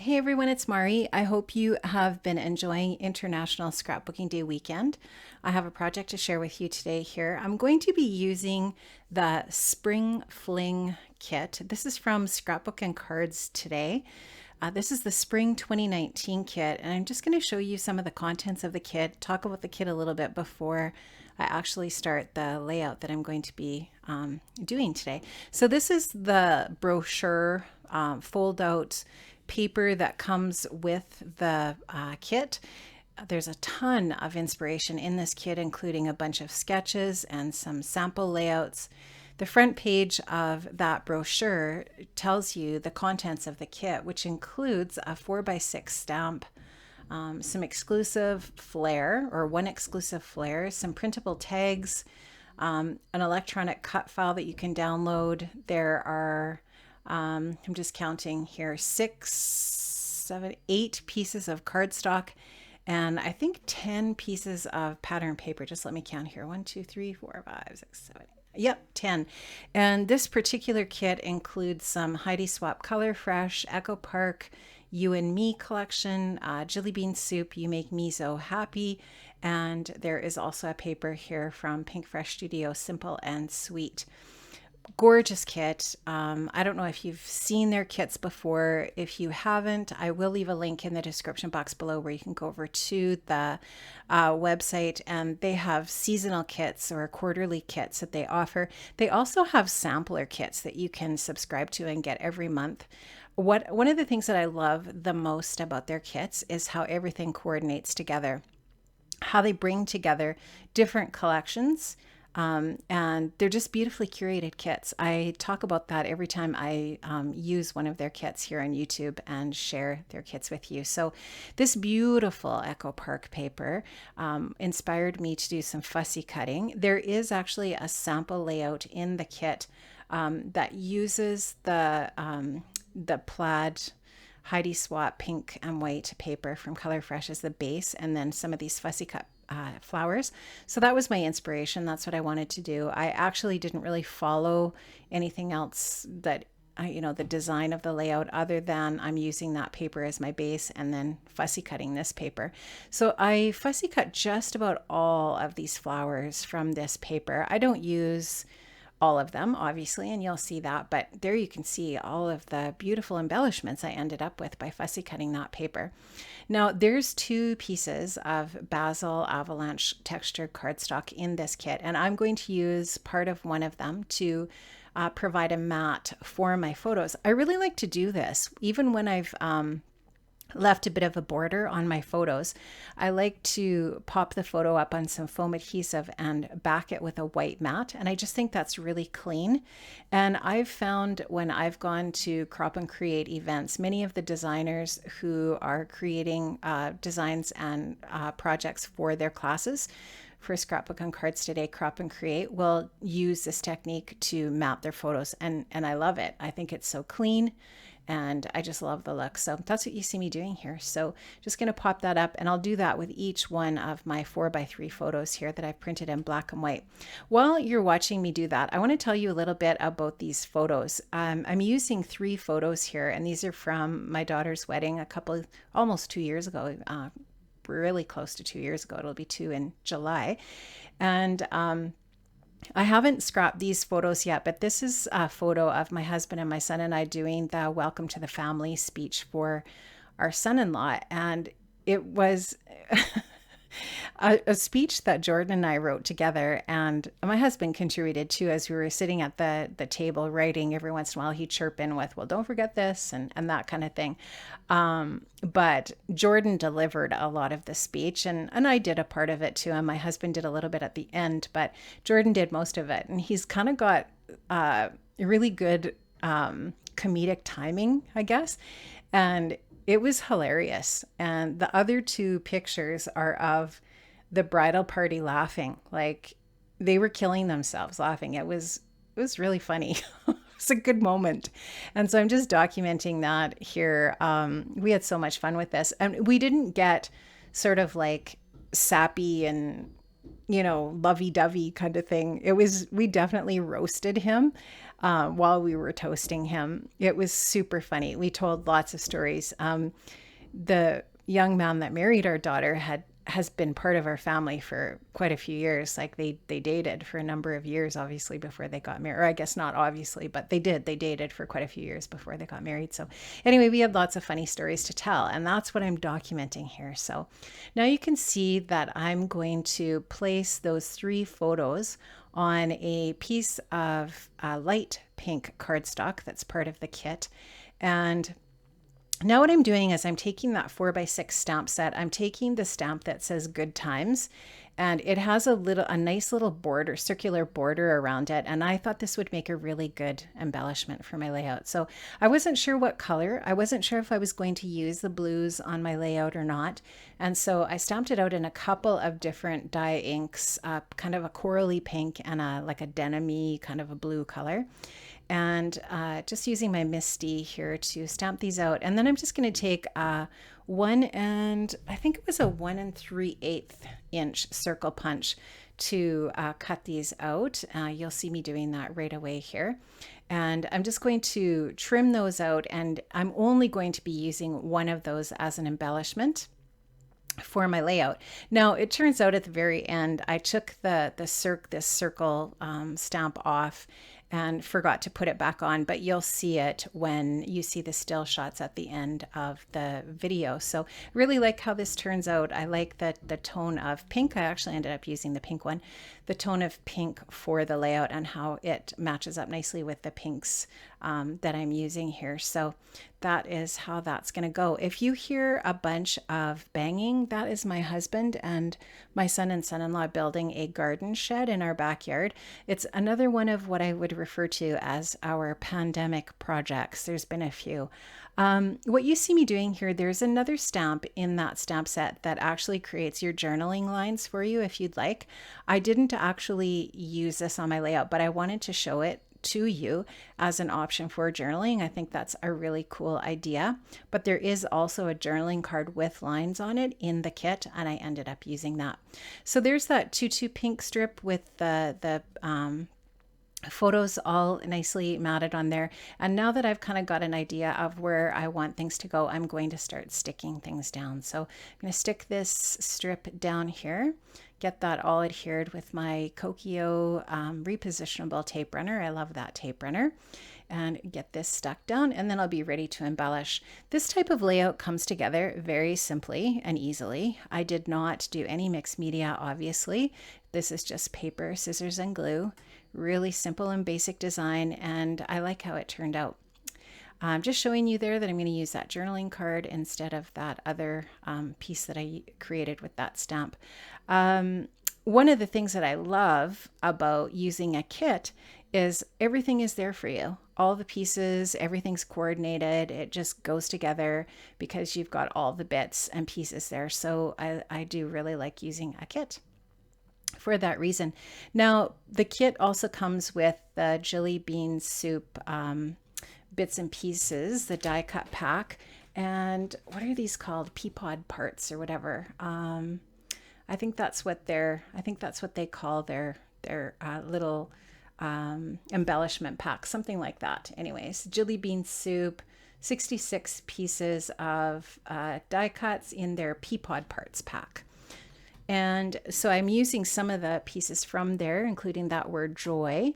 Hey everyone, it's Mari. I hope you have been enjoying International Scrapbooking Day weekend. I have a project to share with you today here. I'm going to be using the Spring Fling kit. This is from Scrapbook and Cards Today. This is the Spring 2019 kit, and I'm just going to show you some of the contents of the kit, talk about the kit a little bit before I actually start the layout that I'm going to be doing today. So this is the brochure fold out paper that comes with the kit. There's a ton of inspiration in this kit, including a bunch of sketches and some sample layouts. The front page of that brochure tells you the contents of the kit, which includes a 4x6 stamp, some exclusive flair or one exclusive flair, some printable tags, an electronic cut file that you can download. There are, I'm just counting here, 6, 7, 8 pieces of cardstock, and I think 10 pieces of pattern paper. Just let me count here. 1, 2, 3, 4, 5, 6, 7. Yep, 10. And this particular kit includes some Heidi Swap Color Fresh, Echo Park, You and Me collection, Jilly Bean Soup, You Make Me So Happy, and there is also a paper here from Pink Fresh Studio, Simple and Sweet. Gorgeous kit. I don't know if you've seen their kits before. If you haven't, I will leave a link in the description box below where you can go over to the website, and they have seasonal kits or quarterly kits that they offer. They also have sampler kits that you can subscribe to and get every month. One of the things that I love the most about their kits is how everything coordinates together, how they bring together different collections. And they're just beautifully curated kits. I talk about that every time I use one of their kits here on YouTube and share their kits with you. So this beautiful Echo Park paper inspired me to do some fussy cutting. There is actually a sample layout in the kit that uses the plaid Heidi Swap pink and white paper from Color Fresh as the base, and then some of these fussy cut flowers. So that was my inspiration. That's what I wanted to do. I actually didn't really follow anything else that the design of the layout, other than I'm using that paper as my base and then fussy cutting this paper. So I fussy cut just about all of these flowers from this paper. I don't use all of them, obviously, and you'll see that, but there you can see all of the beautiful embellishments I ended up with by fussy cutting that paper. Now there's 2 pieces of Basil Avalanche textured cardstock in this kit, and I'm going to use part of one of them to provide a mat for my photos. I really like to do this even when I've left a bit of a border on my photos. I like to pop the photo up on some foam adhesive and back it with a white mat, and I just think that's really clean. And I've found when I've gone to crop and create events, many of the designers who are creating designs and projects for their classes for Scrapbook and Cards Today Crop and Create will use this technique to map their photos, and I love it. I think it's so clean, and I just love the look. So that's what you see me doing here. So just going to pop that up, and I'll do that with each one of my 4x3 photos here that I've printed in black and white. While you're watching me do that, I want to tell you a little bit about these photos. I'm using 3 photos here, and these are from my daughter's wedding almost 2 years ago, really close to 2 years ago. It'll be 2 in July. And I haven't scrapped these photos yet, but this is a photo of my husband and my son and I doing the welcome to the family speech for our son-in-law. And it was a speech that Jordan and I wrote together, and my husband contributed too. As we were sitting at the table writing, every once in a while he'd chirp in with, well, don't forget this, and that kind of thing. But Jordan delivered a lot of the speech, and I did a part of it too, and my husband did a little bit at the end, but Jordan did most of it. And he's kind of got really good comedic timing, I guess. And it was hilarious. And the other 2 pictures are of the bridal party laughing. Like, they were killing themselves laughing. It was really funny. It's a good moment. And so I'm just documenting that here. We had so much fun with this. And we didn't get sort of like sappy and lovey-dovey kind of thing. We definitely roasted him. while we were toasting him. It was super funny. We told lots of stories. The young man that married our daughter has been part of our family for quite a few years. Like they dated for a number of years, obviously, before they got married. Or I guess not obviously, but they did. They dated for quite a few years before they got married. So anyway, we had lots of funny stories to tell, and that's what I'm documenting here. So now you can see that I'm going to place those 3 photos on a piece of light pink cardstock that's part of the kit. And now what I'm doing is I'm taking that 4x6 stamp set. I'm taking the stamp that says Good Times, and it has a nice little border, circular border around it. And I thought this would make a really good embellishment for my layout. So I wasn't sure what color. I wasn't sure if I was going to use the blues on my layout or not. And so I stamped it out in a couple of different dye inks, kind of a corally pink and like a denim-y kind of a blue color. And just using my MISTI here to stamp these out. And then I'm just going to take I think it was a 1 3/8 inch circle punch to cut these out. You'll see me doing that right away here. And I'm just going to trim those out, and I'm only going to be using one of those as an embellishment for my layout. Now it turns out at the very end I took this circle stamp off and forgot to put it back on, but you'll see it when you see the still shots at the end of the video. So really like how this turns out. I like the tone of pink. I actually ended up using the pink one, the tone of pink for the layout, and how it matches up nicely with the pinks that I'm using here. So that is how that's going to go. If you hear a bunch of banging, that is my husband and my son and son-in-law building a garden shed in our backyard. It's another one of what I would refer to as our pandemic projects. There's been a few. What you see me doing here, there's another stamp in that stamp set that actually creates your journaling lines for you if you'd like. I didn't actually use this on my layout, but I wanted to show it to you as an option for journaling. I think that's a really cool idea. But there is also a journaling card with lines on it in the kit, and I ended up using that. So there's that tutu pink strip with the photos all nicely matted on there. And now that I've kind of got an idea of where I want things to go, I'm going to start sticking things down. So I'm going to stick this strip down here, get that all adhered with my Kokio repositionable tape runner. I love that tape runner. And get this stuck down, and then I'll be ready to embellish. This type of layout comes together very simply and easily. I did not do any mixed media, obviously. This is just paper, scissors, and glue. Really simple and basic design, and I like how it turned out. I'm just showing you there that I'm going to use that journaling card instead of that other piece that I created with that stamp. One of the things that I love about using a kit is everything is there for you. All the pieces, everything's coordinated. It just goes together because you've got all the bits and pieces there. So I do really like using a kit for that reason. Now, the kit also comes with the jelly bean soup bits and pieces, the die cut pack. And what are these called? Pea pod parts or whatever. I think that's what they call their little embellishment pack, something like that. Anyways, jelly bean soup, 66 pieces of die cuts in their pea pod parts pack. And so I'm using some of the pieces from there, including that word joy.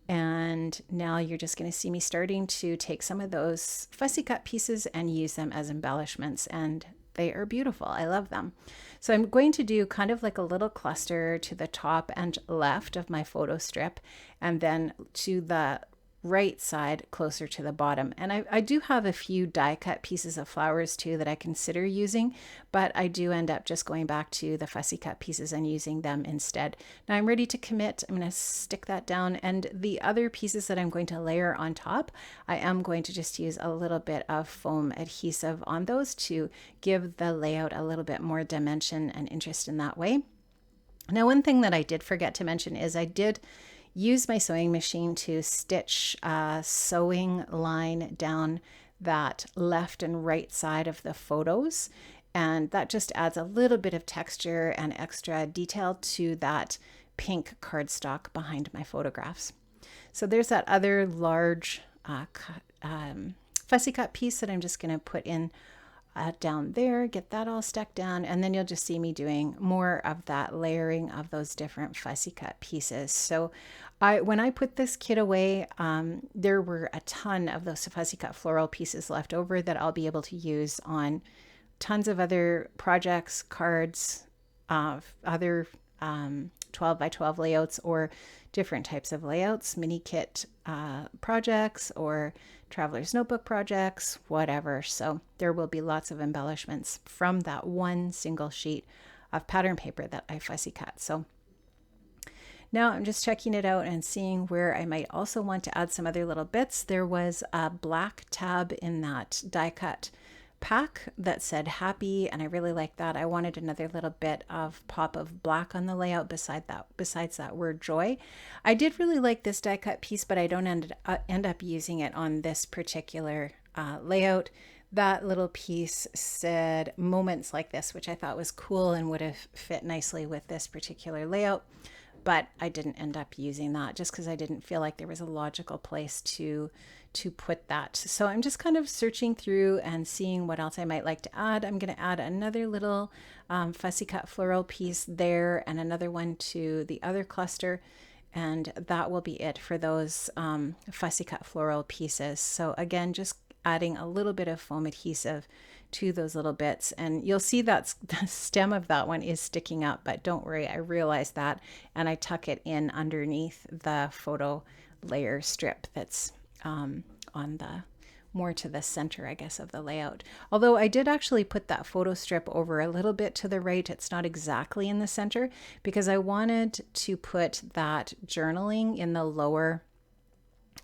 And now you're just going to see me starting to take some of those fussy cut pieces and use them as embellishments. And they are beautiful. I love them. So I'm going to do kind of like a little cluster to the top and left of my photo strip, and then to the right side closer to the bottom. And I do have a few die cut pieces of flowers too that I consider using, but I do end up just going back to the fussy cut pieces and using them instead. Now I'm ready to commit. I'm going to stick that down, and the other pieces that I'm going to layer on top, I am going to just use a little bit of foam adhesive on those to give the layout a little bit more dimension and interest in that way. Now, one thing that I did forget to mention is I did use my sewing machine to stitch a sewing line down that left and right side of the photos. And that just adds a little bit of texture and extra detail to that pink cardstock behind my photographs. So there's that other large fussy cut piece that I'm just going to put in down there, get that all stuck down, and then you'll just see me doing more of that layering of those different fussy cut pieces. So when I put this kit away, there were a ton of those fussy cut floral pieces left over that I'll be able to use on tons of other projects, cards, other 12 by 12 layouts, or different types of layouts, mini kit projects, or traveler's notebook projects, whatever. So there will be lots of embellishments from that one single sheet of pattern paper that I fussy cut. So now I'm just checking it out and seeing where I might also want to add some other little bits. There was a black tab in that die cut pack that said happy, and I really like that. I wanted another little bit of pop of black on the layout besides that word joy. I did really like this die cut piece, but I don't end up using it on this particular layout. That little piece said moments like this, which I thought was cool and would have fit nicely with this particular layout, but I didn't end up using that just because I didn't feel like there was a logical place to put that. So I'm just kind of searching through and seeing what else I might like to add. I'm going to add another little fussy cut floral piece there, and another one to the other cluster, and that will be it for those fussy cut floral pieces. So again, just adding a little bit of foam adhesive to those little bits, and you'll see that the stem of that one is sticking up, but don't worry, I realized that, and I tuck it in underneath the photo layer strip that's on the more to the center, I guess, of the layout. Although I did actually put that photo strip over a little bit to the right. It's not exactly in the center because I wanted to put that journaling in the lower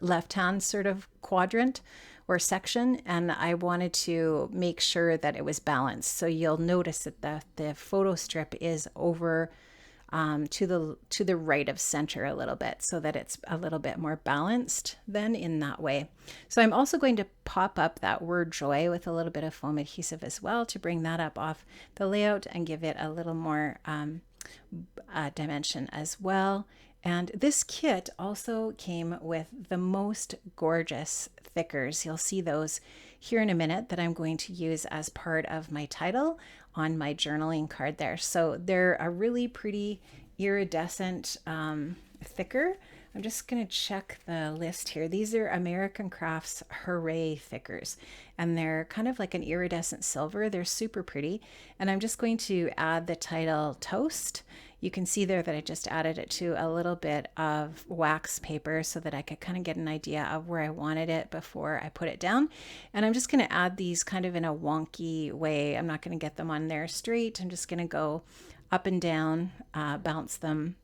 left-hand sort of quadrant or section, and I wanted to make sure that it was balanced. So you'll notice that the photo strip is over to the right of center a little bit, so that it's a little bit more balanced then in that way. So I'm also going to pop up that word joy with a little bit of foam adhesive as well to bring that up off the layout and give it a little more dimension as well. And this kit also came with the most gorgeous thickers. You'll see those here in a minute that I'm going to use as part of my title on my journaling card there. So they're a really pretty iridescent thicker. I'm just going to check the list here. These are American Crafts Hooray thickers, and they're kind of like an iridescent silver. They're super pretty. And I'm just going to add the title Toast. You can see there that I just added it to a little bit of wax paper so that I could kind of get an idea of where I wanted it before I put it down. And I'm just going to add these kind of in a wonky way. I'm not going to get them on there straight. I'm just going to go up and down, bounce them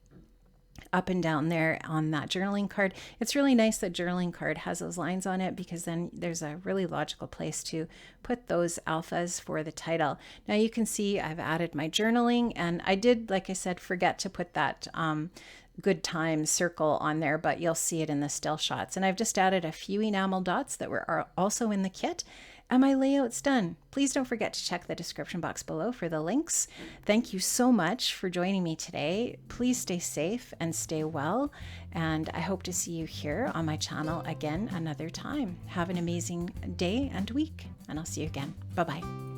up and down there on that journaling card. It's really nice that journaling card has those lines on it, because then there's a really logical place to put those alphas for the title. Now you can see I've added my journaling, and I did, like I said, forget to put that good time circle on there, but you'll see it in the still shots. And I've just added a few enamel dots that were also in the kit. And my layout's done. Please don't forget to check the description box below for the links. Thank you so much for joining me today. Please stay safe and stay well. And I hope to see you here on my channel again another time. Have an amazing day and week, and I'll see you again. Bye-bye.